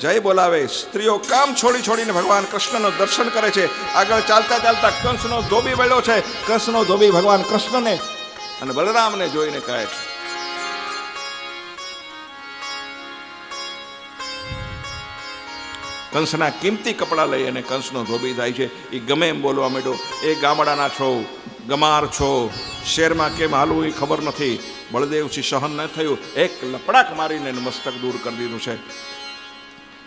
જય બોલાવે. સ્ત્રીઓ કામ છોડી છોડીને ભગવાન કૃષ્ણનું દર્શન કરે છે. આગળ ચાલતા ચાલતા કંસનો ધોબી વળ્યો છે. કંસનો ધોબી ભગવાન કૃષ્ણને અને બલરામને જોઈને કહે છે, કંસના કિંમતી કપડાં લઈ અને કંસનો ધોબી થાય છે. એ ગમે એમ બોલવા માંડ્યો, એ ગામડાના છો, ગમાર છો, શેરમાં કેમ હાલવું એ ખબર નથી. બળદેવથી સહન ન થયું, એક લપડાક મારીને મસ્તક દૂર કરી દીધું છે.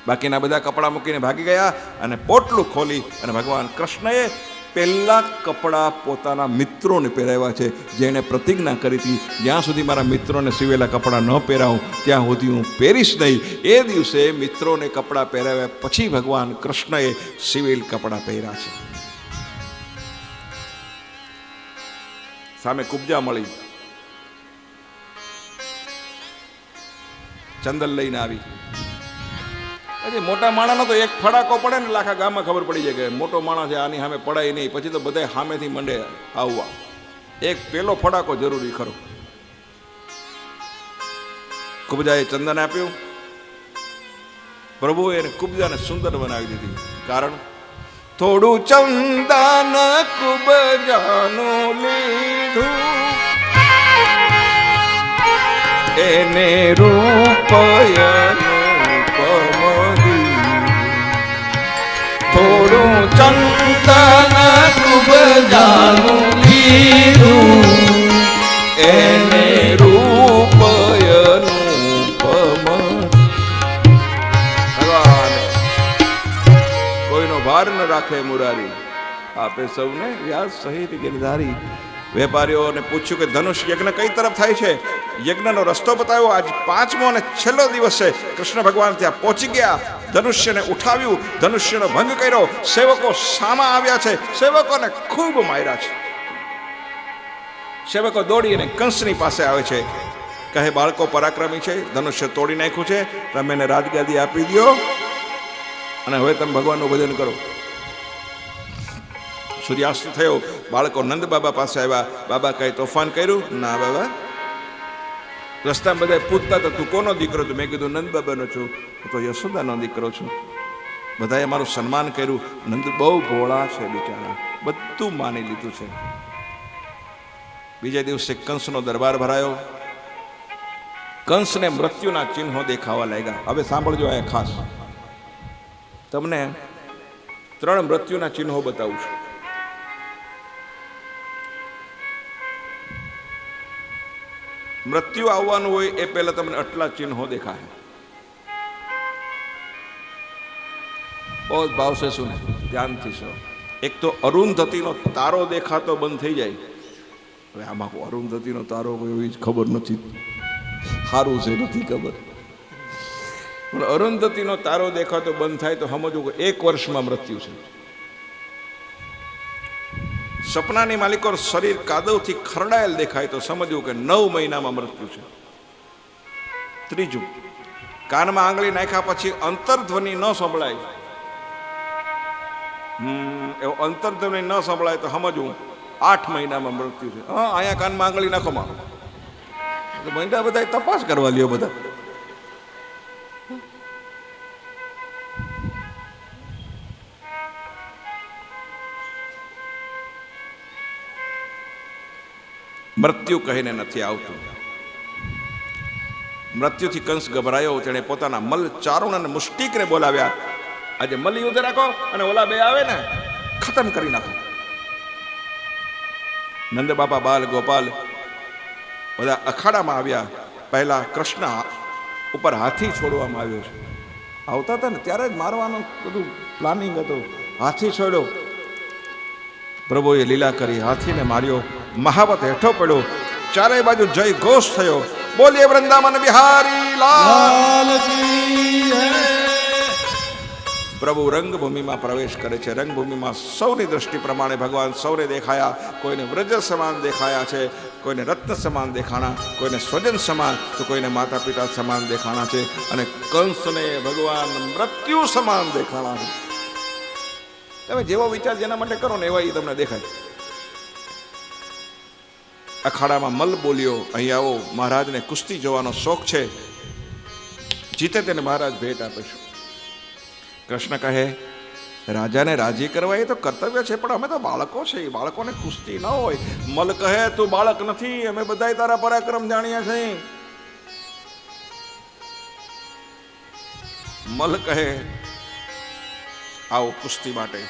બાકીના બધા કપડાં મૂકીને ભાગી ગયા અને પોટલું ખોલી અને ભગવાન કૃષ્ણએ પહેલા કપડાં પોતાના મિત્રોને પહેરાવ્યા છે, જેણે પ્રતિજ્ઞા કરી હતી, જ્યાં સુધી મારા મિત્રોને સીવેલા કપડાં ન પહેરાવું ત્યાં સુધી હું પહેરીશ નહીં. એ દિવસે મિત્રોને કપડાં પહેરાવ્યા પછી ભગવાન કૃષ્ણએ સીવેલ કપડાં પહેર્યા છે. સામે કુબજા મળી, ચંદન લઈને આવી. પછી મોટા માણસનો તો એક ફડાકો પડે ને આખા ગામમાં ખબર પડી જાય કે મોટો માણસ છે, આની સામે પડાય નહીં. પછી તો બધા સામેથી મંડે આવવા. એક પેલો ફડાકો જરૂરી ખરો. કુબજાએ ચંદન આપ્યું. પ્રભુએ એને કુબજાને સુંદર બનાવી દીધી. કારણ થોડું ચંદન કુબજાનું લીધું, એને રૂપયનું થોડું ચંદન કુબજાનું લીધું, એને રૂપયનું ભગવાન કોઈનો ભાર ન રાખે મુરારી, આપે સૌને વ્યાસ સહિત ગિરધારી. વેપારીઓને પૂછ્યું કે ધનુષ યજ્ઞ કઈ તરફ થાય છે? યજ્ઞનો રસ્તો બતાવ્યો. આજ 5મો અને છેલ્લો દિવસ છે. કૃષ્ણ ભગવાન ત્યાં પહોંચી ગયા, ધનુષ્યને ઉઠાવ્યું, ધનુષ્યનો ભંગ કર્યો. સેવકો સામા આવ્યા છે, સેવકોને ખૂબ માર્યા છે. સેવકો દોડીને કંસની પાસે આવે છે, કહે બાળકો પરાક્રમી છે, ધનુષ્ય તોડી નાખ્યું છે, તમે એને રાજગાદી આપી દો અને હવે તમે ભગવાનનું ભજન કરો. સૂર્યાસ્ત થયો, બાળકો નંદ બાબા પાસે આવ્યા. બાબા કઈ તોફાન કર્યું? ના બાબા. રસ્તામાં બધા પૂછતા હતા, તું કોનો દીકરો છું? મેં કીધું નંદ બાબાનો છું. હું તો યશોદાનો દીકરો છું. બધાએ મારું સન્માન કર્યું. નંદ બહુ ભોળા છે બિચારા, બધું માની લીધું છે. બીજા દિવસે કંસનો દરબાર ભરાયો. કંસને મૃત્યુના ચિહ્નો દેખાવા લાગ્યા. હવે સાંભળજો, આ ખાસ તમને 3 મૃત્યુના ચિહ્નો બતાવું છું. મૃત્યુ આવવાનું હોય એ પહેલા તમને આટલા ચિહ્નો દેખાય. બહુ ભાવ છે, શું ધ્યાનથી છો. એક તો અરુંધતીનો તારો દેખાતો બંધ થઈ જાય. હવે આમાં અરુંધતીનો તારો એવી ખબર નથી, સારું છે નથી ખબર, પણ અરુંધતીનો તારો દેખાતો બંધ થાય તો સમજવું કે 1 વર્ષમાં મૃત્યુ છે. સપનાની માલિકો શરીર કાદવથી ખરડાયેલ દેખાય તો સમજવું કે 9 મહિનામાં મૃત્યુ છે. ત્રીજું, કાનમાં આંગળી નાખ્યા પછી અંતરધ્વનિ ન સંભળાય. એવો અંતરધ્વનિ ન સંભળાય તો સમજવું 8 મહિનામાં મૃત્યુ છે. હા, અહીંયા કાનમાં આંગળી નાખો મારો તો મહિના બધા તપાસ કરવા લ્યો બધા. મૃત્યુ કહીને નથી આવતું. મૃત્યુથી કંસ ગભરાયો. તેણે પોતાના મલ ચારુણ અને મુષ્ટિકને બોલાવ્યા. આજે મલ યુદ્ધ રાખો અને ઓલા બે આવે ને ખતમ કરી નાખો. નંદ બાપા, બાલ ગોપાલ બધા અખાડામાં આવ્યા. પહેલા કૃષ્ણ ઉપર હાથી છોડવામાં આવ્યો છે. આવતા હતા ને ત્યારે જ મારવાનું બધું પ્લાનિંગ હતું. હાથી છોડ્યો, પ્રભુએ લીલા કરી, હાથીને માર્યો. મહાવત હેઠો પડ્યો. ચારે બાજુ જય ઘોષ થયો. બોલીએ વૃંદાવન બિહારી લાલ કી જય. પ્રભુ રંગભૂમિમાં પ્રવેશ કરે છે. રંગભૂમિમાં સૌની દ્રષ્ટિ પ્રમાણે ભગવાન સૌને દેખાયા. કોઈને વ્રજ સમાન દેખાયા છે, કોઈને રત્ન સમાન દેખાણા, કોઈને સ્વજન સમાન, તો કોઈને માતા પિતા સમાન દેખાણા છે, અને કંસને ભગવાન મૃત્યુ સમાન દેખાણા છે. તમે જેવો વિચાર જેના માટે કરો ને એવા એ તમને દેખાય. અખાડામાં મલ બોલ્યો, અહીં આવો, મહારાજને કુસ્તી જોવાનો શોખ છે, જીતે તેને મહારાજ ભેટ આપીશું. કૃષ્ણ કહે, રાજાને રાજી કરવા એ તો કર્તવ્ય છે, પણ અમે તો બાળકો છે, એ બાળકોને કુસ્તી ન હોય. મલ કહે, તું બાળક નથી, અમે બધા તારા પરાક્રમ જાણ્યા છે. મલ કહે, આવો કુસ્તી માટે.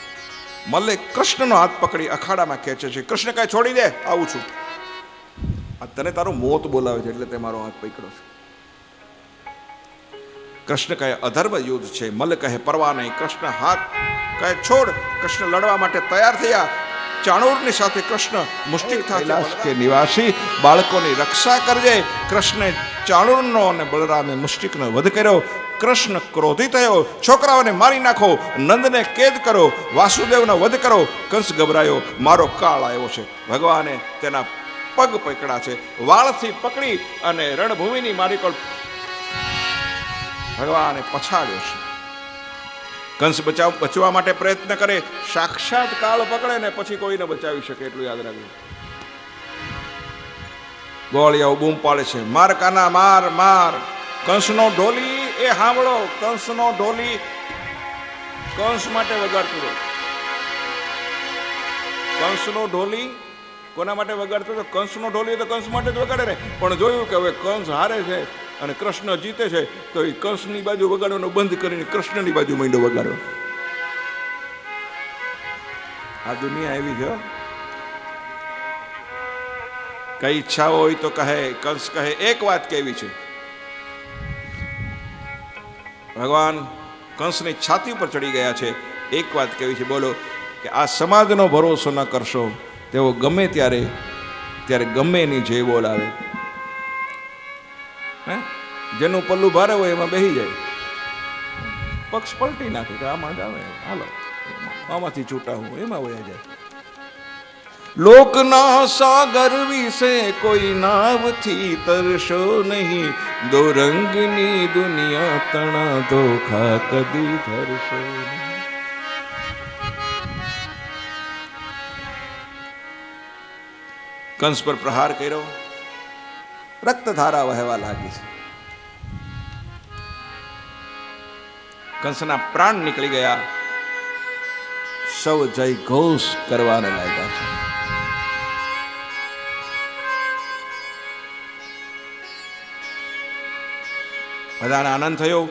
મલ્લે કૃષ્ણનો હાથ પકડી અખાડામાં ખેંચે છે. કૃષ્ણ કહે, છોડી દે, આવું છું. આ તને તારું મોત બોલાવે છે એટલે તે મારો હાથ પકડ્યો છે. કૃષ્ણ કહે, અધર્મ યુદ્ધ છે. મલ્લ કહે, પરવા નહીં. કૃષ્ણ હાથ કહે, છોડ. કૃષ્ણ લડવા માટે તૈયાર થયા. ચાણૂરની સાથે કૃષ્ણ મુષ્ટિક થયા. કે નિવાસી બાળકોની રક્ષા કરજે. કૃષ્ણે ચાણૂરનો અને બલરામે મુષ્ટિકનો વધ કર્યો. કૃષ્ણ ક્રોધિત થયો, છોકરાઓને મારી નાખો, નંદને કેદ કરો, વાસુદેવનો વધ કરો. કંસ ગભરાયો, મારો કાળ આવ્યો છે. ભગવાને તેના પગ પકડ્યા છે, વાળથી પકડી અને રણભૂમિની મારી કોલ ભગવાને પછાડ્યો છે. કંસ બચવા માટે પ્રયત્ન કરે, સાક્ષાત કાળ પકડે ને પછી કોઈને બચાવી શકે એટલું યાદ રાખજો. ગોળિયાઓ બૂમ પાડે છે, માર કાના માર માર. કંસનો ઢોલી એ સાંભળો, કંસનો ઢોલી કંસ માટે વગાડતું હતો. કંસનો ઢોલી કોના માટે વગાડતો હતો? કંસનો ઢોલી તો કંસ માટે જ વગાડે ને. પણ જોયું કે હવે કંસ હારે છે અને કૃષ્ણ જીતે છે, તો એ કંસની બાજુ વગાડવાનું બંધ કરીને કૃષ્ણની બાજુ માંડ્યો વગાડ્યો. આ દુનિયા એવી છે. કઈ ઈચ્છા હોય તો કહે. કંસ કહે, એક વાત કેવી છે. ભગવાન કંસની છાતી ઉપર ચડી ગયા છે. એક વાત કેવી છે, બોલો. કે આ સમાજનો ભરોસો ન કરશો. તેઓ ગમે ત્યારે ગમે એની જે બોલાવે, જેનું પલ્લું ભારે હોય એમાં બેસી જાય, પક્ષ પલટી નાખે કે આમાં જ આવે, હાલો આમાંથી છૂટા હું, એમાં વયા જાય. લોકના સાગર વિશે કોઈ નાવથી તરશો નહીં. દો રંગની દુનિયા તણા ધોખા કદી ધરશો નહીં. કંસ પર પ્રહાર કર્યો, રક્તધારા વહેવા લાગી છે. કંસના પ્રાણ નીકળી ગયા. સૌ જય ઘોષ કરવાને લાગ્યા છે. બધાને આનંદ થયો.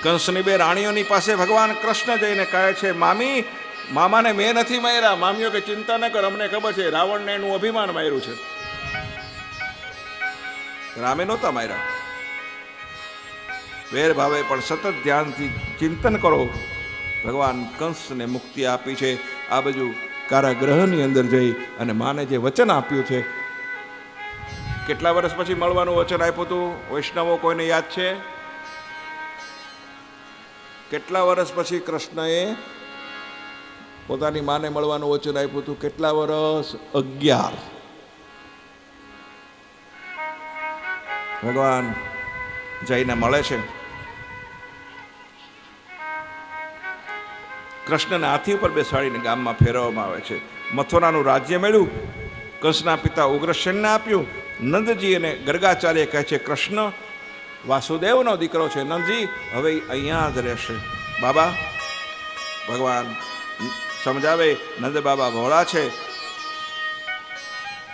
કંસની બે રાણીઓની પાસે ભગવાન કૃષ્ણ જઈને કહે છે, મામી, મામાને મેં નથી માર્યા. મામીઓ કે ચિંતા ન કર, અમને ખબર છે રાવણને એનું અભિમાન માર્યું છે. રામે નહોતા માર્યા. વેર ભાવે પણ સતત ધ્યાનથી ચિંતન કરો. ભગવાન કંસને મુક્તિ આપી છે. આ બાજુ કારાગૃહની અંદર જઈ અને માને જે વચન આપ્યું છે, કેટલા વર્ષ પછી મળવાનું વચન આપ્યું હતું? વૈષ્ણવો કોઈને યાદ છે? કેટલા વર્ષ પછી કૃષ્ણએ પોતાની માને મળવાનું વચન આપ્યું હતું? કેટલા વર્ષ? 11. ભગવાન જઈને મળે છે. કૃષ્ણને હાથી ઉપર બેસાડીને ગામમાં ફેરવવામાં આવે છે. મથુરાનું રાજ્ય મેળવ્યું. કંસના પિતા ઉગ્રસેનને આપ્યું. નંદજી અને ગર્ગાચાર્ય કહે છે, કૃષ્ણ વાસુદેવનો દીકરો છે. નંદજી હવે અહીંયા જ રહેશે. બાબા, ભગવાન સમજાવે, નંદ બાબા ભોળા છે.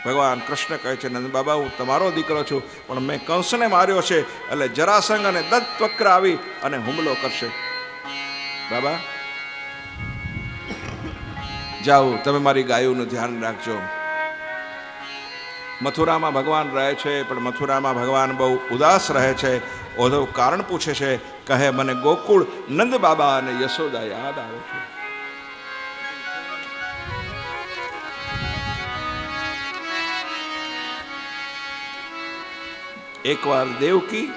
ભગવાન કૃષ્ણ કહે છે, નંદ બાબા, હું તમારો દીકરો છું, પણ મેં કંસને માર્યો છે, એટલે જરાસંઘ અને દત્તવક્ર આવી અને હુમલો કરશે. બાબા જાઓ, તમે મારી ગાયોનું ધ્યાન રાખજો. મથુરામાં ભગવાન રહે છે, પણ મથુરામાં ભગવાન બહુ ઉદાસ રહે છે. ઓધવ કારણ પૂછે છે. કહે, મને ગોકુળ, નંદ બાબા અને યશોદા યાદ આવે છે. એકવાર દેવકી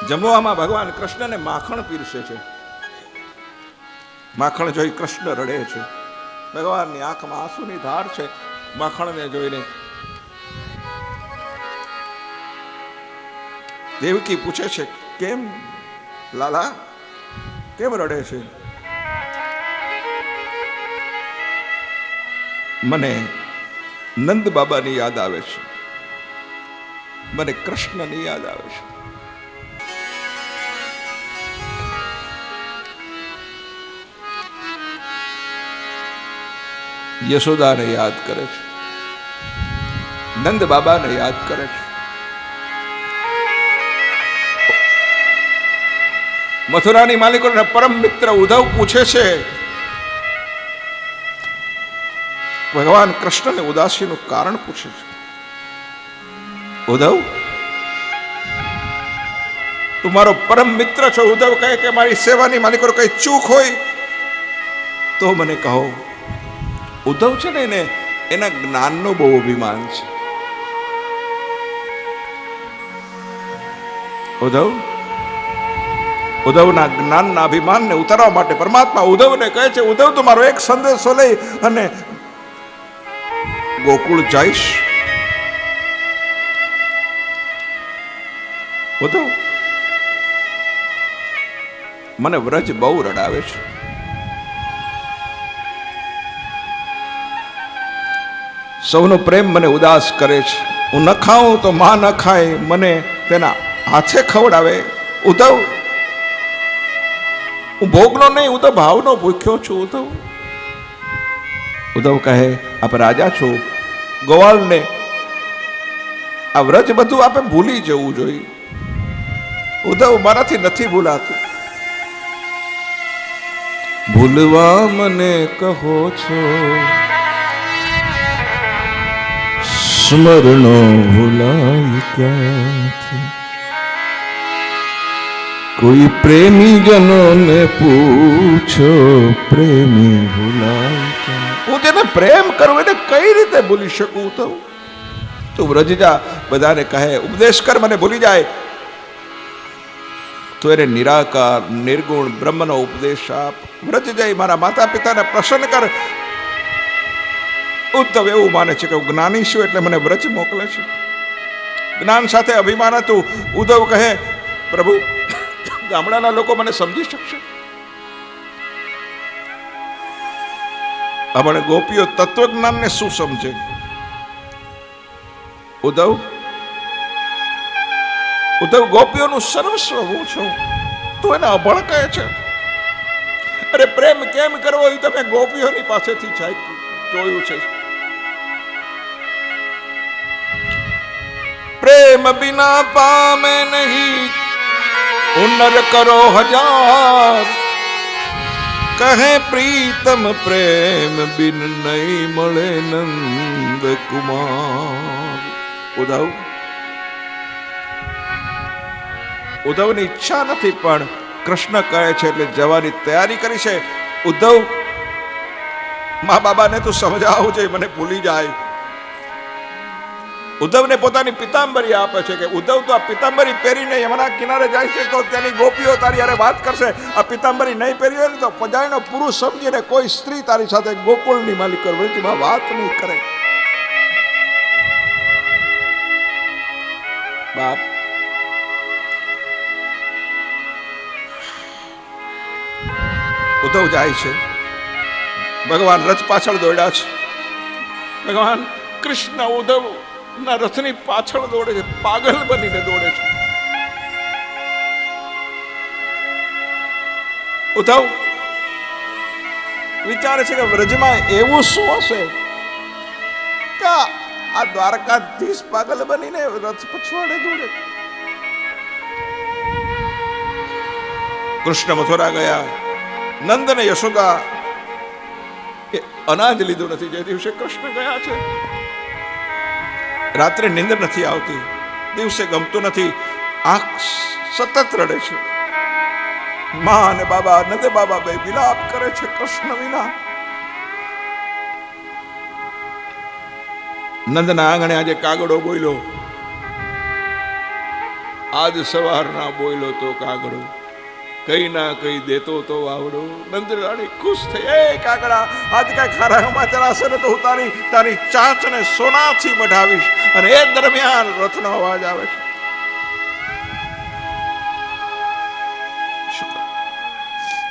જમવામાં ભગવાન કૃષ્ણને માખણ પીરસે છે. માખણ જોઈ કૃષ્ણ રડે છે. ભગવાનની આંખમાં આંસુની ધાર છે માખણને જોઈને. દેવકી પૂછે છે, કેમ લાલા, કેમ રડે છે? મને નંદ બાબાની યાદ આવે છે, મને કૃષ્ણની યાદ આવે છે. યશોદાને યાદ કરે છે, નંદ બાબાને યાદ કરે છે. મથુરાની માલિકોના પરમ મિત્ર ઉદ્ધવ પૂછે છે, ભગવાન કૃષ્ણને ઉદાસીનું કારણ પૂછે છે. ઉદ્ધવ, તું મારો પરમ મિત્ર છો. ઉદ્ધવ કહે કે મારી સેવાની માલિકો કઈ ચૂક હોય તો મને કહો. ઉદ્ધવ છે ને એને એના જ્ઞાનનો બહુ અભિમાન છે. ઉદ્ધવના જ્ઞાનના અભિમાનને ઉતારવા માટે પરમાત્મા ઉદ્ધવને કહે છે, ઉદ્ધવ તું મારો એક સંદેશો લઈ અને ગોકુળ જઈશ. ઉદ્ધવ, મને વ્રજ બહુ રડાવે છે. સૌનો પ્રેમ મને ઉદાસ કરે છે. હું ન ખાઉં તો માં ન ખાય, મને તેના હાથે ખવડાવે. ઉદ્ધવ, હું ભોગનો નહીં, હું તો ભાવનો ભૂખ્યો છું. ઉદ્ધવ કહે, આપ રાજા છો, ગોવાળને આ વ્રજ બધું આપે ભૂલી જવું જોઈએ. ઉદ્ધવ, મારાથી નથી ભૂલાતું. ભૂલવા મને કહો છો, સ્મરણો ભૂલાય ક્યાંથી. કોઈ પ્રેમી જનોને પૂછો, પ્રેમી ભૂલાય ક્યાં. હું જેને પ્રેમ કરું એને કઈ રીતે ભૂલી શકું? તો તું વ્રજ જા, બધાને કહે, ઉપદેશ કર, મને ભૂલી જાય તો એને નિરાકાર નિર્ગુણ બ્રહ્મનો ઉપદેશ આપ. વ્રજ જઈ મારા માતા પિતાને પ્રસન્ન કર. ઉદ્ધવ એવું માને છે કે હું જ્ઞાની છું એટલે મને વ્રજ મોકલે છે. જ્ઞાન સાથે અભિમાન હતું. ઉદ્ધવ કહે, પ્રભુ, ગામડાના લોકો મને સમજી શકશે? આપણે ગોપીઓ તત્વજ્ઞાનને શું સમજે? ઉદ્ધવ, ગોપીઓનું સર્વસ્વ હું છું, તું એને અભણ કહે છે. અરે પ્રેમ કેમ કરવો એ તમે ગોપીઓની પાસેથી જોયું છે. પ્રેમ બિના પામે નહીં હુનર કરો હજાર, કહે પ્રીતમ પ્રેમ બિન નહીં મળે નંદ કુમાર. ઉદ્ધવની ઈચ્છા નથી પણ કૃષ્ણ કહે છે એટલે જવાની તૈયારી કરી છે. ઉદ્ધવ, મા બાબાને તું સમજાવું જોઈએ, મને ભૂલી જાય. ઉદ્ધવને પોતાની પિતાંબરી આપે છે કે ઉદ્ધવ તો આ પિતાંબરી પહેરીને યમુના કિનારે જાય છે તો ત્યાંની ગોપીઓ તારી યારે વાત કરશે. આ પિતાંબરી નહીં પહેરી હોય ને તો પજાયનો પુરુષ સમજીને કોઈ સ્ત્રી તારી સાથે ગોકુળની માલિકો વૃત્તિમાં વાત નહીં કરે. બાપ, ઉદ્ધવ જાય છે. ભગવાન રથ પાછળ દોડ્યા છે. ભગવાન કૃષ્ણ ઉદ્ધવ ના રથની પાછળ દોડે છે, પાગલ બનીને દોડે છે. ઉદ્ધવ વિચારે છે કે વ્રજમાં એવું શું હશે કે આ દ્વારકાધીશ પાગલ બનીને રથ પછવાડે દોડે. કૃષ્ણ મથુરા ગયા. નંદ ને યશોદા એ અનાજ લીધું નથી જે દિવસે કૃષ્ણ ગયા છે. રાત્રે નિંદર નથી આવતી, દિવસે ગમતું નથી, આંખ સતત રડે છે. મા અને બાબા, નંદ બાબા બે વિલાપ કરે છે કૃષ્ણ વિના. નંદના આંગણે આજે કાગડો બોલ્યો, આજ સવારના બોલ્યો તો કાગડો, કઈ ના કઈ દેતો તો આવડો. નંદ રાણી ખુશ થઈ, એ કાગડા, આજ કઈ ખારામાં ચલાશે ને તો હું તારી ચાંચને સોનાથી મઢાવીશ. અને એ દરમિયાન રથનો અવાજ આવે છે.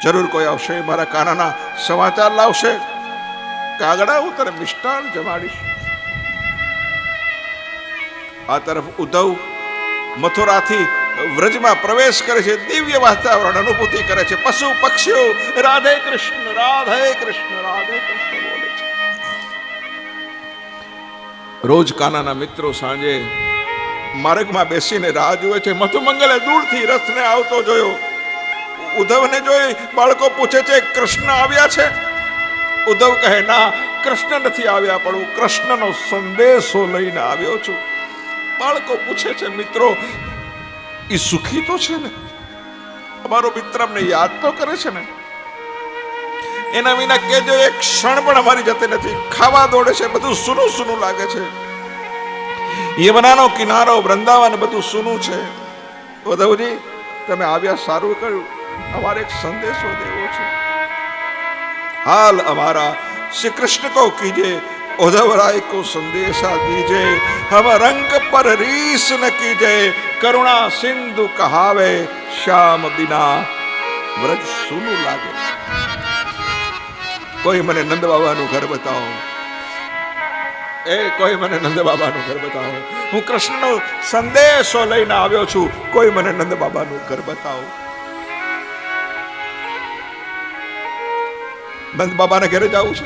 જરૂર કોઈ આવશે, મારા કાનાના સમાચાર લાવશે. કાગડા, હું તને મિષ્ટાન જમાડીશ. આ તરફ ઉદ્ધવ મથુરાથી વ્રજમાં પ્રવેશ કરે છે. દિવ્ય વાતાવરણ અનુભૂતિ કરે છે. પશુ પક્ષીઓ રાધે કૃષ્ણ રાધે કૃષ્ણ રાધે કૃષ્ણ બોલે છે. રોજ કાનાના મિત્રો સાંજે માર્ગમાં બેસીને રાહ જુએ છે. મધુમંગલે દૂરથી રથને આવતો જોયો. ઉદ્ધવને જોઈ બાળકો પૂછે છે, કૃષ્ણ આવ્યા છે? ઉદ્ધવ કહે, ના, કૃષ્ણ નથી આવ્યા, પણ હું કૃષ્ણનો સંદેશો લઈને આવ્યો છું. બાળકો પૂછે છે, મિત્રો એ સુખી તો છે ને? અમારો મિત્ર અમને યાદ તો કરે છે ને? એના વિના કેજો એક ક્ષણ પણ અમારી જતી નથી. ખાવા દોડે છે, બધું સૂનું સૂનું લાગે છે. યમુનાનો કિનારો, વૃંદાવન બધું સૂનું છે. ઉદ્ધવજી, તમે આવ્યા સારું કર્યું. અમારે એક સંદેશો દેવો છે. हाल हमारा श्री कृष्ण को कीजिए, उद्धव राय को संदेशा दीजिए, हम रंग पर रीस न कीजिए, करुणा सिंधु कहावे, श्याम बिना व्रज सुनु लागे. कोई मने नंद बाबाનું ઘર બતાવો. કોઈ મને નંદ બાબાનું ઘર બતાવો. હું કૃષ્ણનો સંદેશો લઈને આવ્યો છું. કોઈ મને નંદ બાબાનું ઘર બતાવો. નંદ બાબાના ઘરે જવું છે.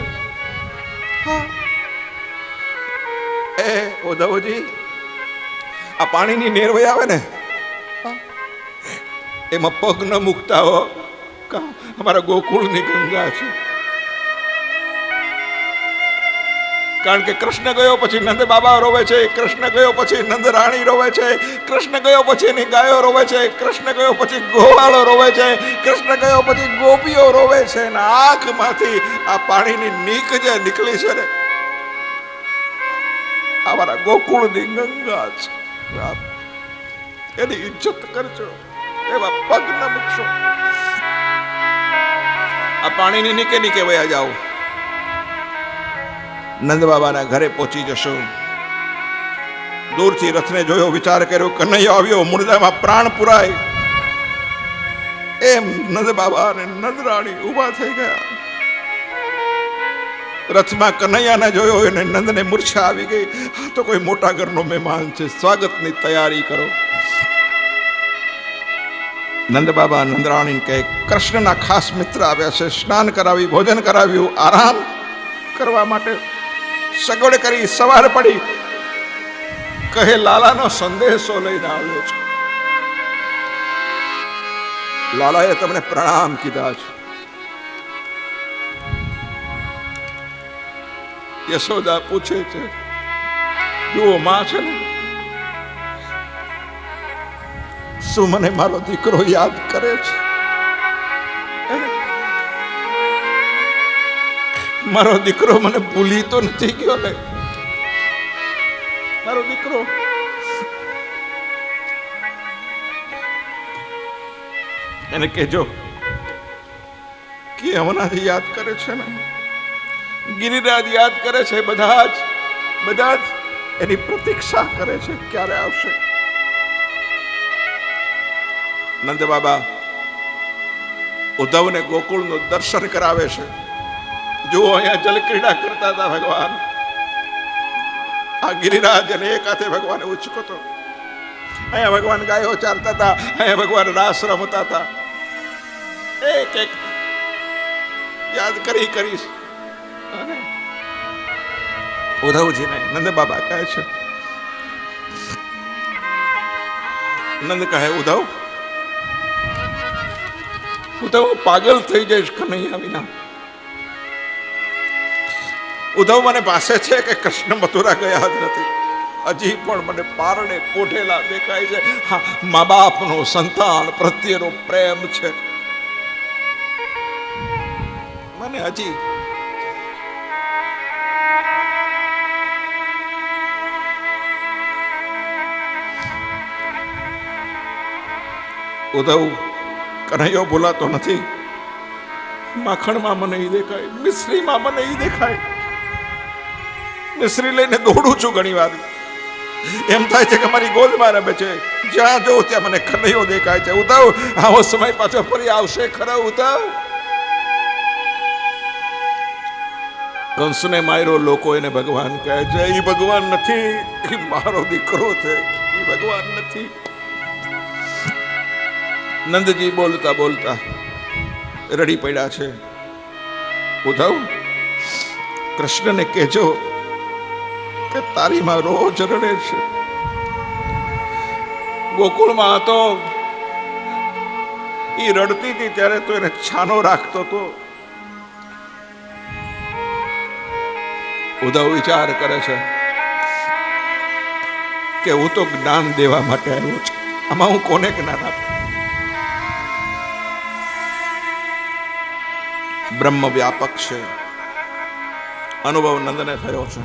એ ઉદ્ધવજી, આ પાણીની નેર વહી આવે ને, એમાં પગ ન મૂકતા હો. અમારા ગોકુળની ગંગા છે. કારણ કે કૃષ્ણ ગયો પછી નંદ બાબા રોવે છે, કૃષ્ણ ગયો પછી નંદ રાણી રોવે છે, કૃષ્ણ ગયો પછી એની ગાયો રોવે છે, કૃષ્ણ ગયો પછી ગોવાળો રોવે છે, કૃષ્ણ ગયો પછી ગોપીઓ રોવે છે. ને આંખમાંથી આ પાણીની નીક જે નીકળી છે ને, અમારા ગોકુળની ગંગા છે. એની ઇજ્જત કરજો, એવા પગ ન મૂકશો. આ પાણીની નીકે નીકે વયા જાઓ. નંદ બાબાના ઘરે પહોંચી જશો. દૂરથી રથને જોયો, વિચાર કર્યો, કનૈયો આવ્યો, મુર્દામાં પ્રાણ પુરાય. એમ નંદ બાબા અને નંદ રાણી ઉભા થઈ ગયા. રથમાં કનૈયાને જોયો અને નંદને મૂર્છા આવી ગઈ. આ તો કોઈ મોટા ઘરનો મહેમાન છે, સ્વાગતની તૈયારી કરો. નંદ બાબા નંદ રાણી કહે, કૃષ્ણના ખાસ મિત્ર આવ્યા છે, સ્નાન કરાવી, ભોજન કરાવ્યું, આરામ કરવા માટે સગવડ કરી. સવાર પડી, કહે, લાલાનો સંદેશો લઈને આવ્યો છું. લાલાએ તમને પ્રણામ કીધા છે. યશોદા પૂછે છે, જુઓ માં છે ને, શું મને મારો દીકરો યાદ કરે છે? મારો દીકરો મને ભૂલી તો નથી ગયો ને? મારો દીકરો એને કહેજો કે હમણાંથી યાદ કરે છે ને, ગિરિરાજ યાદ કરે છે. બધા જ એની પ્રતીક્ષા કરે છે, ક્યારે આવશે. નંદ બાબા ઉદ્ધવને ગોકુળનું દર્શન કરાવે છે. જો અહીંયા જલ ક્રીડા કરતા હતા ભગવાન. આ ગિરિરાજ અને એક હાથે ભગવાન ઉચકો તો. અહીંયા ભગવાન ગાયો ચારતા હતા, અહીંયા ભગવાન રાસ રમતા હતા. એક એક યાદ કરીશ. ઉદ્ધવજીને નંદ બાબા કહે છે, નંદ કહે, ઉદ્ધવ પાગલ થઈ જઈશ કનૈયા વિના. ઉદ્ધવ મને પાસે છે કે કૃષ્ણ મથુરા ગયા જ નથી. હજી પણ મને પારણે પોઢેલા દેખાય છે. હા, મા બાપનો સંતાન પ્રત્યેનો પ્રેમ છે મને હજી. ઉદ્ધવ, કનૈયો બોલાતો નથી. માખણમાં મને ઈ દેખાય, મિશ્રીમાં મને ઈ દેખાય. મિશ્રી લઈને દોડું છું ઘણી વાર. એમ થાય છે કે મારી ગોદમાં રમે છે. જ્યાં જોઉં ત્યાં મને કનૈયો દેખાય છે. ઉદ્ધવ, આવો સમય પાછો ફરી આવશે ખરો? ઉદ્ધવ, કંસને માર્યો, લોકો એને ભગવાન કહે છે. એ ભગવાન નથી, એ મારો દીકરો છે. એ ભગવાન નથી. નંદજી બોલતા બોલતા રડી પડ્યા છે. ઉદ્ધવ, કૃષ્ણને કહેજો કે તારી માં રોજ રડે છે. ગોકુળમાં હતો, એ રડતી હતી ત્યારે તો એને છાનો રાખતો હતો. ઉદ્ધવ વિચાર કરે છે કે હું તો જ્ઞાન દેવા માટે આવ્યો છું, આમાં હું કોને જ્ઞાન આપું? બ્રહ્મ વ્યાપક છે, અનુભવ નંદને થયો છે.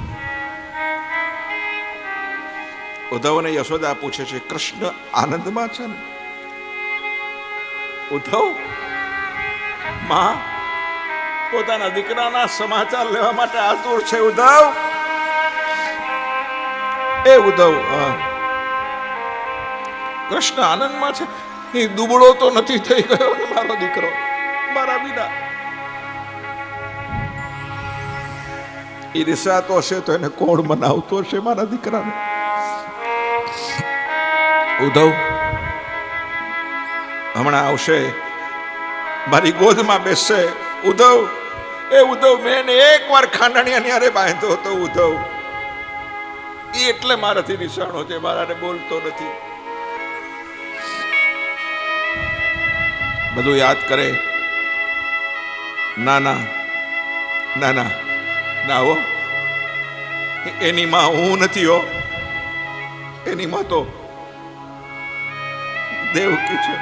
ઉદ્ધવને યશોદા પૂછે છે, કૃષ્ણ આનંદમાં છે ને? ઉદ્ધવ માં પોતાના દીકરાના સમાચાર લેવા માટે આતુર છે. ઉદ્ધવ, એ ઉદ્ધવ, કૃષ્ણ આનંદમાં છે? એ દુબળો તો નથી થઈ ગયો ને મારો દીકરો મારા વિના? એ રિસાતો હશે તો એને કોણ મનાવતો હશે મારા દીકરાને? ઉદ્ધવ હમણાં આવશે, મારી ગોદમાં બેસશે. ઉદ્ધવ, એ ઉદ્ધવ, મેં એક વાર ખાંડણિયાની હારે બાંધ્યો હતો. ઉદ્ધવ, એ એટલે મારાથી નિશાણો છે, મારાને બોલતો નથી. બધું યાદ કરે. ના ના ના ના ના હો, એની માં હું નથી હો, એની માં તો દેવકી છે.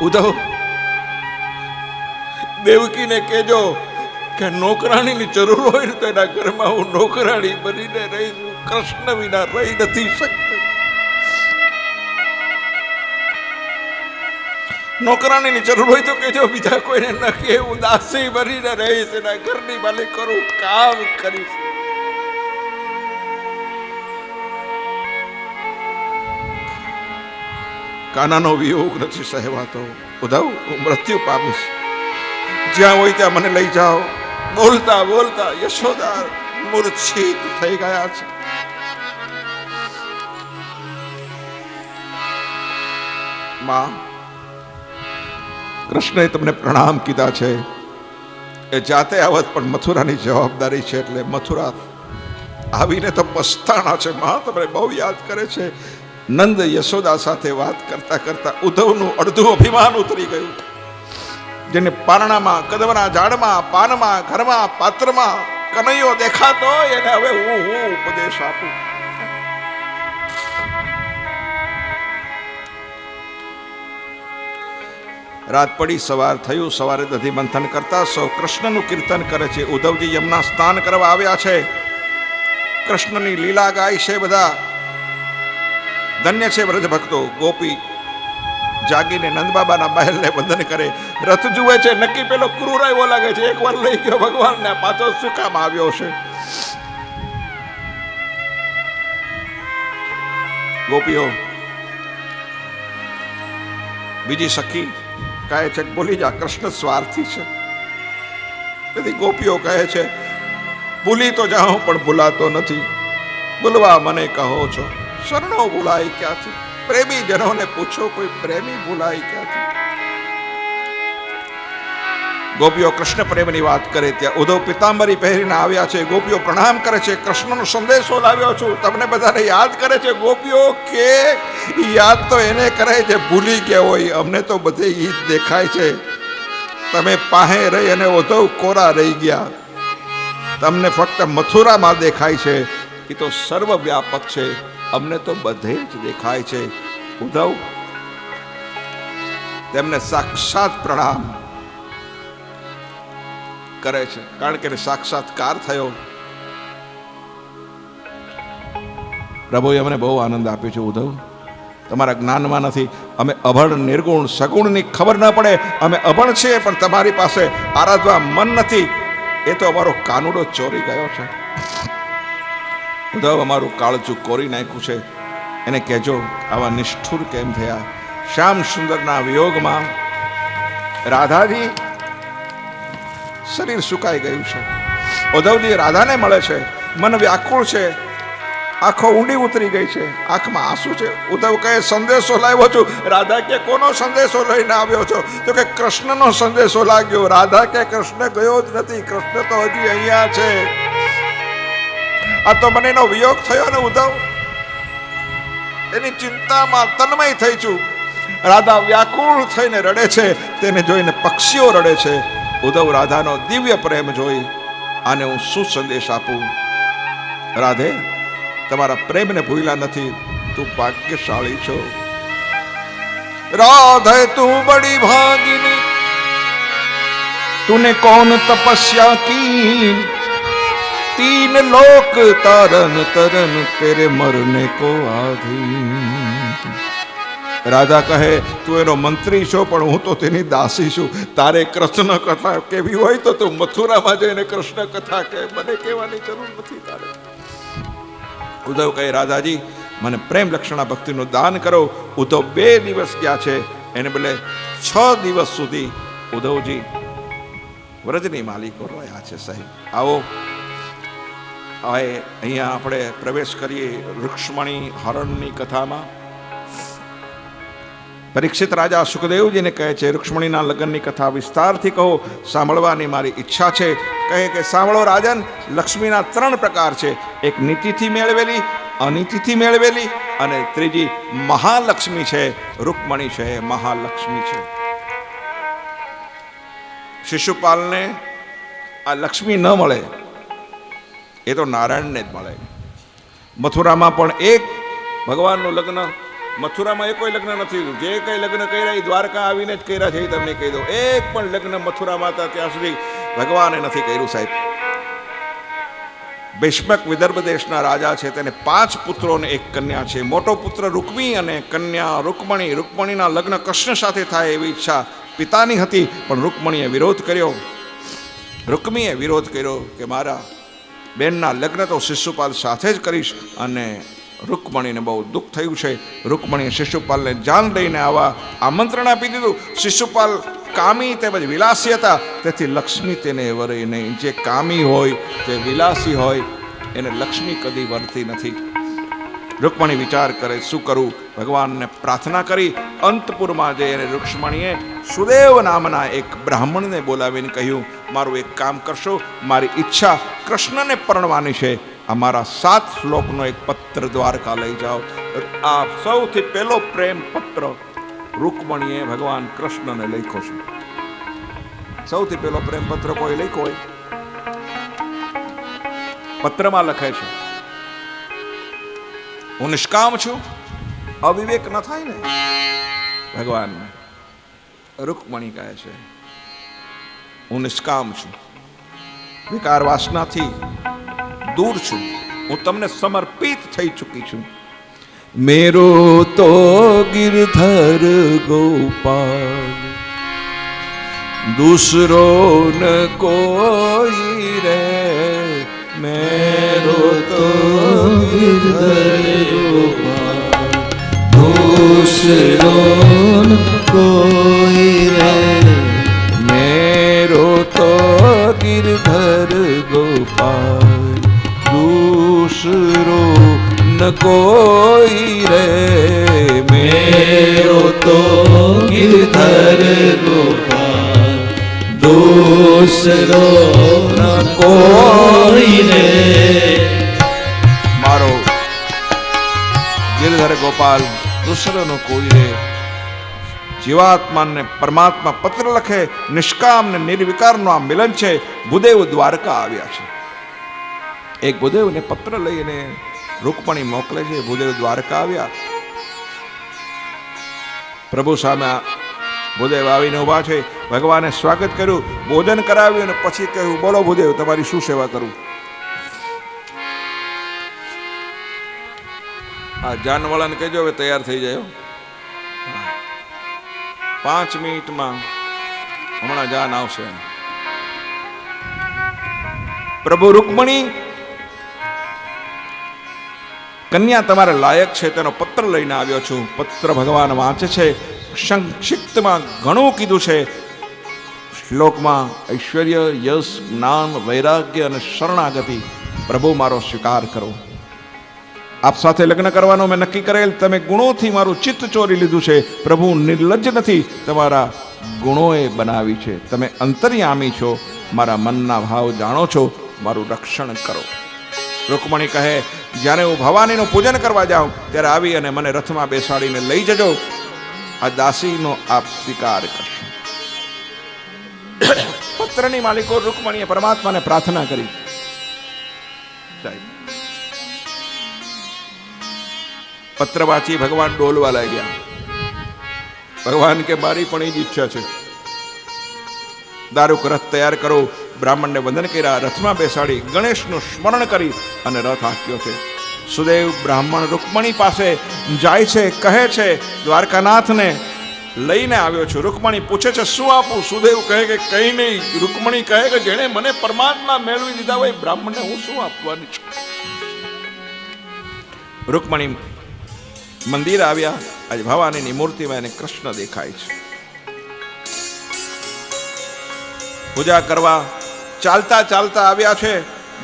ઉદ્ધવ, દેવકીને કહેજો કે નોકરાણીની જરૂર હોય તો એના ઘરમાં હું નોકરાણી બનીને રહીશ. કૃષ્ણ વિના રહી નથી શકતી. નોકરાણીની જરૂર હોય તો કહેજો, બીજા કોઈને ન કહે. હું દાસી બનીને રહીશ, એના ઘરની માલિક કરું, કામ કરીશ. કાનાનો વિયોગ નથી સહેવાતો. ઉદ્ધવ, હું મૃત્યુ પામીશ, જ્યાં હોય ત્યાં મને લઈ જાઓ. બોલતા બોલતા યશોદા મૂર્છિત થઈ ગયા છે. માં, કૃષ્ણએ તમને પ્રણામ કીધા છે. એ જાતે આવત પણ મથુરાની જવાબદારી છે, એટલે મથુરા આવીને તો પસ્તાણા છે. માં તમને બહુ યાદ કરે છે. નંદ યશોદા સાથે વાત કરતા કરતા ઉદ્ધવનું અડધું અભિમાન ઉતરી ગયું. જેને પારણામાં, કદમના ઝાડમાં, પાનમાં, ઘરમાં, પાત્રમાં કનૈયો દેખાતો એને હવે હું ઉપદેશ આપું. રાત પડી, સવાર થયું. સવારે દધી મંથન કરતા સૌ કૃષ્ણનું કીર્તન કરે છે. ઉદ્ધવજી યમુના સ્નાન કરવા આવ્યા છે, કૃષ્ણની લીલા ગાય છે. બધા ધન્ય છે વ્રજ ભક્તો. ગોપી જાગીને નંદબાબાના મહેલને વંદન કરે. રથ જુએ છે, નક્કી પેલો ક્રૂર એવો લાગે છે, એકવાર લઈ ગયો ભગવાનને, પાછો શું કામ આવ્યો છે? ગોપીઓ બીજી સખી કહે છે, બોલી જા, કૃષ્ણ સ્વાર્થી છે. તેથી ગોપીઓ કહે છે, ભૂલી તો જાઉં પણ ભૂલાતો નથી. ભૂલવા મને કહો છો, શરણો ભૂલાય ક્યાંથી? પ્રેમી જનોને પૂછો, કોઈ પ્રેમી ભૂલાય ક્યાંથી? ગોપીઓ કૃષ્ણ પ્રેમની વાત કરે ત્યાં ઉદ્ધવ પિતાંબરી પહેરીને આવ્યા છે. ગોપીઓ પ્રણામ કરે છે, કૃષ્ણનો સંદેશો લાવ્યો છું, તમને બધાને યાદ કરે છે. ગોપીઓ કે યાદ તો એને કરે છે ભૂલી ગયા હોય, અમને તો બધે ઈ જ દેખાય છે. તમે પાસે રહી અને ઉદ્ધવ કોરા રહી ગયા. તમને ફક્ત મથુરામાં દેખાય છે, એ તો સર્વવ્યાપક છે, અમને તો બધે જ દેખાય છે. ઉદ્ધવ તેમને સાક્ષાત પ્રણામ કરે છે, કારણ કે સાક્ષાત્કાર થયો. પ્રભુએ અમને બહુ આનંદ આપ્યો છે. ઉદ્ધવ, તમારા જ્ઞાનમાં નથી. અમે અભણ, નિર્ગુણ, સગુણની ખબર ન પડે. અમે અભણ છીએ, પણ તમારી પાસે આરાધવા મન નથી. એ તો અમારો કાનુડો ચોરી ગયો છે. ઉદ્ધવ, અમારું કાળજું કોરી નાખ્યું છે. એને કહેજો આવા નિષ્ઠુર કેમ થયા. શ્યામ સુંદરના વિયોગમાં રાધાજી શરીર સુકાઈ ગયું છે. ઉદ્ધવજી રાધાને મળે છે, મન વ્યાકુળ છે. આંખો ઊંડી ઉતરી ગઈ છે, આંખમાં આંસુ છે. ઉદ્ધવ કહે સંદેશો લાવ્યો છું. રાધા કે કોનો સંદેશો લઈને આવ્યો છો? તો કે કૃષ્ણનો સંદેશો લાગ્યો. રાધા કે કૃષ્ણ ગયો જ નથી, કૃષ્ણ તો હજી અહીંયા છે. આ તો મને એનો વિયોગ થયો ને ઉદ્ધવ, એની ચિંતામાં તન્મય થઈ છું. રાધા વ્યાકુળ થઈને રડે છે, તેને જોઈને પક્ષીઓ રડે છે. ઉદ્ધવ રાધાનો દિવ્ય પ્રેમ જોઈ આને હું શું સંદેશ આપું? રાધે, તમારા પ્રેમને ભૂલ્યા નથી, તું ભાગ્યશાળી છો. राधे तू बड़ी भागिनी, तूने कौन तपस्या की, तीन लोक तरन तरन तेरे मरने को आधी. राजा કહે તું એનો મંત્રી છો, પણ હું તો તેની દાસી છું. તારે કૃષ્ણ કથા કેવી હોય તો તું મથુરામાં જઈને કૃષ્ણ કથા કે, મને કહેવાની જરૂર નથી તારે. ઉદ્ધવ કહે રાધાજી મને પ્રેમ લક્ષણા ભક્તિનું દાન કરો. ઉદ્ધવ 2 દિવસ ગયા છે, એને બદલે 6 દિવસ સુધી ઉદ્ધવજી વ્રજની માલિકો રહ્યા છે. સાહેબ આવો, અહીંયા આપણે પ્રવેશ કરીએ રૂક્ષ્મણી હરણની કથામાં. પરીક્ષિત રાજા સુખદેવજીને કહે છે રૂક્ષ્મણીના લગ્નની કથા વિસ્તારથી કહો, સાંભળવાની મારી ઈચ્છા છે. કહે કે સાંભળો રાજન, લક્ષ્મીના 3 પ્રકાર છે. એક નીતિથી મેળવેલી, અનીતિથી મેળવેલી અને ત્રીજી મહાલક્ષ્મી છે. રૂક્ષ્મણી છે મહાલક્ષ્મી છે. શિશુપાલને આ લક્ષ્મી ન મળે, એ તો નારાયણને જ મળે. મથુરામાં પણ એક ભગવાનનું લગ્ન, મથુરામાં એ કોઈ લગ્ન નથી. જે કઈ લગ્ન કર્યા એ દ્વારકા આવીને જ કર્યા છે, એ તમને કહી દઉં. એક પણ લગ્ન મથુરામાં હતા ત્યાં સુધી ભગવાને નથી કર્યું સાહેબ. ભીષ્મક વિદર્ભ દેશના રાજા છે, તેને 5 પુત્રો અને 1 કન્યા છે. મોટો પુત્ર રૂક્મી અને કન્યા રૂક્મણી. રૂક્મણીના લગ્ન કૃષ્ણ સાથે થાય એવી ઈચ્છા પિતાની હતી, પણ રૂક્મણીએ વિરોધ કર્યો. રૂક્મીએ વિરોધ કર્યો કે મારા બેનના લગ્ન તો શિશુપાલ સાથે જ કરીશ. અને રૂક્મણીને બહુ દુઃખ થયું છે. રૂક્મણીએ શિશુપાલને જાન લઈને આવા આમંત્રણ આપી દીધું. શિશુપાલ કામી તેમજ વિલાસી હતા, તેથી લક્ષ્મી તેને વરે નહીં. જે કામી હોય, જે વિલાસી હોય, એને લક્ષ્મી કદી વરતી નથી. રૂક્મણી વિચાર કરે શું કરું. ભગવાનને પ્રાર્થના કરી. અંતપુરમાં જઈ અને રૂક્ષ્મણીએ સુદેવ નામના એક બ્રાહ્મણને બોલાવીને કહ્યું મારું એક કામ કરશો, મારી ઈચ્છા કૃષ્ણને પરણવાની છે. અમારા 7 શ્લોકનો એક પત્ર દ્વારકા લઈ જાઓ. આ સૌથી પહેલો પ્રેમ પત્ર રૂક્મણીએ ભગવાન કૃષ્ણને લખ્યો છે. સૌથી પહેલો પ્રેમ પત્ર કોઈ લખ્યો હોય, પત્રમાં લખે છે હું નિષ્કામ છું, અવિવેક ન થાય ને ભગવાન. રૂક્મણી કહે છે હું નિષ્કામ છું, વિકાર વાસનાથી દૂર છું, હું તમને સમર્પિત થઈ ચૂકી છું. મેરો તો ગિરધર ગોપાલ दूसरो न कोई रे, मेरो तो गिरधर गोपाल दूसरो न कोई रे, मेरो तो गिरधर गोपाल दूसरो न कोई रे, मेरो तो गिरधर गोपाल दूसरो न कोई रे. मारो गिरधर गोपाल दूसरो न कोई रे. જીવાત્માને પરમાત્મા પત્ર લખે, નિષ્કામ ને નિર્વિકારનું આ મિલન છે. ભૂદેવ દ્વારકા આવ્યા છે. એક ભૂદેવને પત્ર લઈને રૂક્મણી મોકલે છે. ભૂદેવ દ્વારકા આવ્યા. પ્રભુ સામે ભૂદેવ આવીને ઉભા છે. ભગવાને સ્વાગત કર્યું, ભોજન કરાવ્યું અને પછી કહ્યું બોલો ભૂદેવ તમારી શું સેવા કરું. આ જાનવાળાને કહેજો હવે તૈયાર થઈ જાય. 5 મિનિટમાં હમણાં જાન આવશે. પ્રભુ રૂક્મણી, કન્યા તમારે લાયક છે તેનો પત્ર લઈને આવ્યો છું. પત્ર ભગવાન વાંચે છે. સંક્ષિપ્તમાં ઘણું કીધું છે. શ્લોકમાં ઐશ્વર્ય, યશ, જ્ઞાન, વૈરાગ્ય અને શરણાગતિ. પ્રભુ મારો સ્વીકાર કરો. આપ સાથે લગ્ન કરવાનો મેં નક્કી કરેલ, તમે ગુણોથી મારું ચિત્ત ચોરી લીધું છે. પ્રભુ નિર્લજ્જ નથી, તમારા ગુણોએ બનાવી છે. તમે અંતર્યામી છો, મારા મનના ભાવ જાણો છો, મારું રક્ષણ કરો. રૂકમણી કહે, જ્યારે હું ભવાનીનું પૂજન કરવા જાઉં ત્યારે આવી અને મને રથમાં બેસાડીને લઈ જજો. આ દાસીનો આપ સ્વીકાર કરશો. પત્રની માલિકો રૂકમણીએ પરમાત્માને પ્રાર્થના કરી. પત્ર વાંચી ભગવાન ડોલવા લાગ્યા. ભગવાન કે મારી પણ એ જ ઈચ્છા છે. દારૂક રથ તૈયાર કરો. બ્રાહ્મણને વંદન કર્યા, રથમાં બેસાડી ગણેશનું સ્મરણ કરી અને રથ હાંક્યો છે. સુદેવ બ્રાહ્મણ રૂકમણી પાસે જાય છે, કહે છે દ્વારકાનાથને લઈને આવ્યો છું. રૂકમણી પૂછે છે શું આપું? સુદેવ કહે કે કંઈ નહીં. રૂકમણી કહે કે જેણે મને પરમાત્મા મેળવી લીધા હોય બ્રાહ્મણને હું શું આપવાની છું? રૂકમણી મંદિર આવ્યા. આજે ભવાનીની મૂર્તિમાં એને કૃષ્ણ દેખાય છે. પૂજા કરવા ચાલતા ચાલતા આવ્યા છે.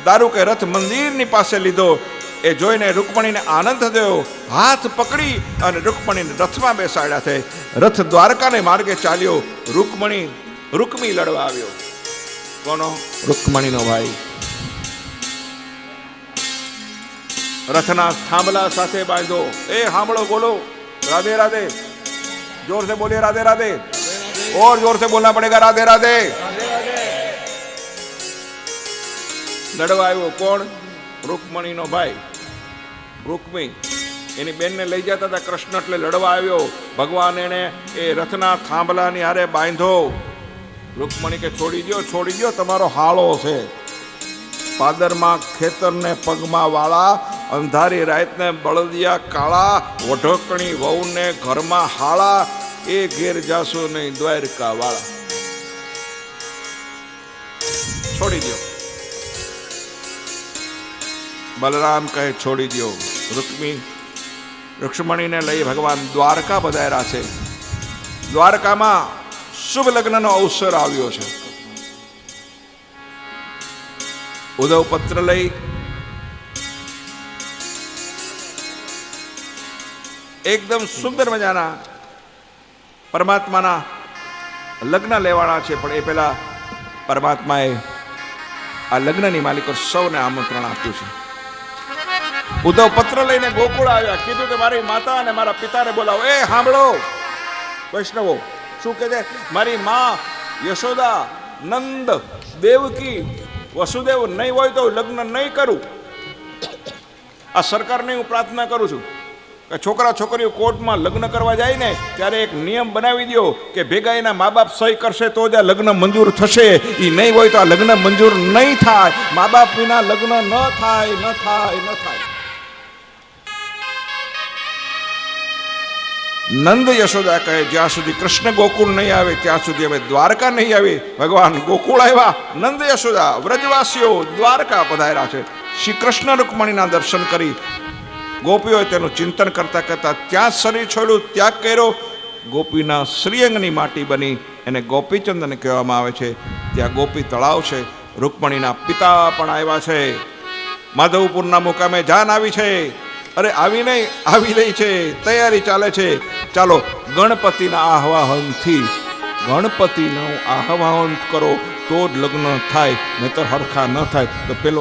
દારૂકે રથ મંદિરની પાસે લીધો. એ જોઈને રૂકમણીને આનંદ થયો. હાથ પકડી અને રૂકમણીને રથમાં બેસાડ્યા છે. રથ દ્વારકાને માર્ગે ચાલ્યો. રૂકમી લડવા આવ્યો. કોનો? રૂકમણીનો ભાઈ. રથના થાંભલા સાથે બાંધો. એ સાંભળો, બોલો રાધે રાધે. જોર से बोलिए राधे राधे. और जोर से बोलना पड़ेगा राधे राधे. લડવા આવ્યો. કોણ? રૂકમણીનો ભાઈ રૂકમી. એની બેનને લઈ જતા હતા કૃષ્ણ, એટલે લડવા આવ્યો. ભગવાન એને એ રથના થાંભલાની હારે બાંધો. રૂકમણી કે છોડી દો, તમારો હાળો છે. પાદરમાં ખેતરને પગમાં વાળા, અંધારી રાતને બળદિયા કાળા, વઢકણી વહુને ઘરમાં હાળા, એ ઘેર જાશો નહીં દ્વારકા વાળા. છોડી દો. બલરામ કહે છોડી દો. રૂક્ષ્મણીને લઈ ભગવાન દ્વારકા પધાર્યા છે. દ્વારકામાં શુભ લગ્નનો અવસર આવ્યો છે. ઉદવ પત્ર લઈ એકદમ સુંદર મજાના પરમાત્માના લગ્ન લેવાના છે. પણ એ પહેલા પરમાત્માએ આ લગ્નની માલિકો સૌને આમંત્રણ આપ્યું છે. ઉદ્ધવ પત્ર લઈને ગોકુળ આવ્યા. કીધું કે મારી માતા અને મારા પિતાને બોલાવો. એ સાંભળો વૈષ્ણવો, શું કહે છે? મારી માં યશોદા, નંદ, દેવકી, વસુદેવ નહીં હોય તો લગ્ન નહીં કરું. આ સરકારને હું પ્રાર્થના કરું છું કે છોકરા છોકરીઓ કોર્ટમાં લગ્ન કરવા જાય ને ત્યારે એક નિયમ બનાવી દો કે ભેગા એના મા બાપ સહી કરશે તો જ આ લગ્ન મંજૂર થશે. એ નહીં હોય તો આ લગ્ન મંજૂર નહીં થાય. મા બાપ વિના લગ્ન ન થાય. નંદ યશોદા કહે જ્યાં સુધી કૃષ્ણ ગોકુળ નહીં આવે ત્યાં સુધી હવે દ્વારકા નહીં આવે. ભગવાન ગોકુળ આવ્યા. નંદ યશોદા વ્રજવાસીઓ દ્વારકા પધાર્યા છે. શ્રી કૃષ્ણ રૂકમણીના દર્શન કરી ગોપીઓએ તેનું ચિંતન કરતા કરતા ત્યાં શરીર છોડ્યું, ત્યાગ કર્યો. ગોપીના શ્રીઅંગની માટી બની એને ગોપીચંદન કહેવામાં આવે છે. ત્યાં ગોપી તળાવ છે. રૂકમણીના પિતા પણ આવ્યા છે. માધવપુરના મુકામે જાન આવી છે. અરે આવી નહીં, આવી રહી છે. તૈયારી ચાલે છે. ચાલો ગણપતિના આહ્વાનથી ગણપતિનું આહ્વાન કરો તો જ લગ્ન થાય, નહીતર હરખા ન થાય. તો પેલો